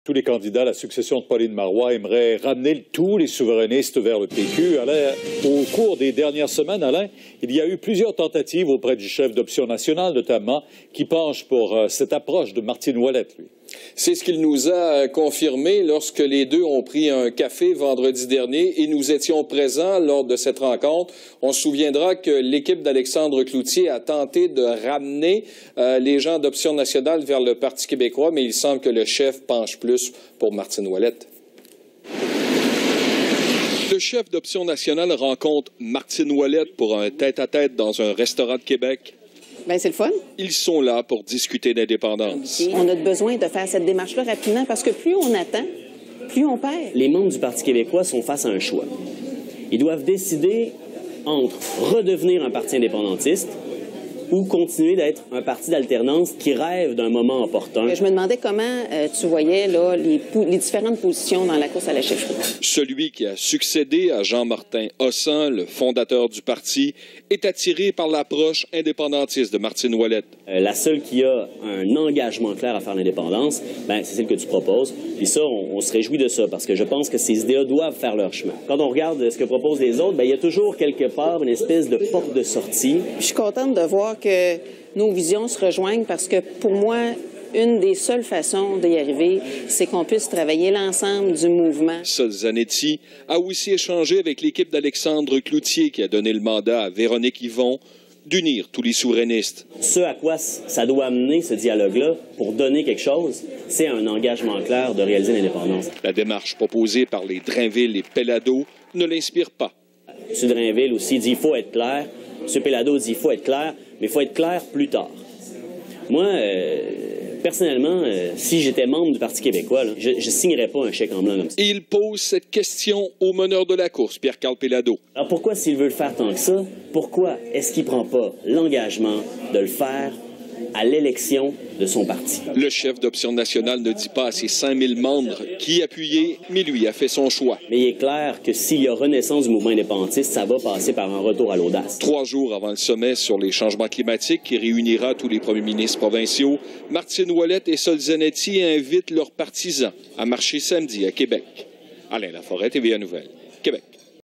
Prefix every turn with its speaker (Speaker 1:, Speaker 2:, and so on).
Speaker 1: Tous les candidats à la succession de Pauline Marois aimeraient ramener tous les souverainistes vers le PQ. Alain, au cours des dernières semaines, Alain, il y a eu plusieurs tentatives auprès du chef d'Option nationale, notamment, qui penche pour cette approche de Martine Ouellette, lui.
Speaker 2: C'est ce qu'il nous a confirmé lorsque les deux ont pris un café vendredi dernier et nous étions présents lors de cette rencontre. On se souviendra que l'équipe d'Alexandre Cloutier a tenté de ramener les gens d'Option nationale vers le Parti québécois, mais il semble que le chef penche plus pour Martine Ouellette. Le chef d'Option nationale rencontre Martine Ouellette pour un tête-à-tête dans un restaurant de Québec.
Speaker 3: Bien, c'est le fun.
Speaker 2: Ils sont là pour discuter d'indépendance.
Speaker 3: On a besoin de faire cette démarche-là rapidement parce que plus on attend, plus on perd.
Speaker 4: Les membres du Parti québécois sont face à un choix. Ils doivent décider entre redevenir un parti indépendantiste ou continuer d'être un parti d'alternance qui rêve d'un moment opportun.
Speaker 3: Je me demandais comment tu voyais là, les différentes positions dans la course à la chefferie.
Speaker 2: Celui qui a succédé à Jean-Martin Hossan, le fondateur du parti, est attiré par l'approche indépendantiste de Martine Ouellette.
Speaker 4: La seule qui a un engagement clair à faire l'indépendance, c'est celle que tu proposes. Et ça, on se réjouit de ça parce que je pense que ces idées-là doivent faire leur chemin. Quand on regarde ce que proposent les autres, il y a toujours quelque part une espèce de porte de sortie.
Speaker 3: Je suis contente de voir que nos visions se rejoignent parce que pour moi, une des seules façons d'y arriver, c'est qu'on puisse travailler l'ensemble du mouvement.
Speaker 2: Sol Zanetti a aussi échangé avec l'équipe d'Alexandre Cloutier qui a donné le mandat à Véronique Yvon d'unir tous les souverainistes.
Speaker 4: Ce à quoi ça doit amener, ce dialogue-là, pour donner quelque chose, c'est un engagement clair de réaliser l'indépendance.
Speaker 2: La démarche proposée par les Drainville et Pellado ne l'inspire pas.
Speaker 4: M. Drainville aussi dit qu'il faut être clair. M. Pellado dit qu'il faut être clair, mais il faut être clair plus tard. Moi, personnellement, si j'étais membre du Parti québécois, là, je ne signerais pas un chèque en blanc comme ça.
Speaker 2: Et il pose cette question au meneur de la course, Pierre-Carl Pellado.
Speaker 4: Alors pourquoi, s'il veut le faire tant que ça, pourquoi est-ce qu'il ne prend pas l'engagement de le faire à l'élection de son parti?
Speaker 2: Le chef d'Option nationale ne dit pas à ses 5000 membres qui appuyaient, mais lui a fait son choix.
Speaker 4: Mais il est clair que s'il y a renaissance du mouvement indépendantiste, ça va passer par un retour à l'audace.
Speaker 2: 3 jours avant le sommet sur les changements climatiques qui réunira tous les premiers ministres provinciaux, Martine Ouellette et Sol Zanetti invitent leurs partisans à marcher samedi à Québec. Alain Laforêt, TVA Nouvelles, Québec.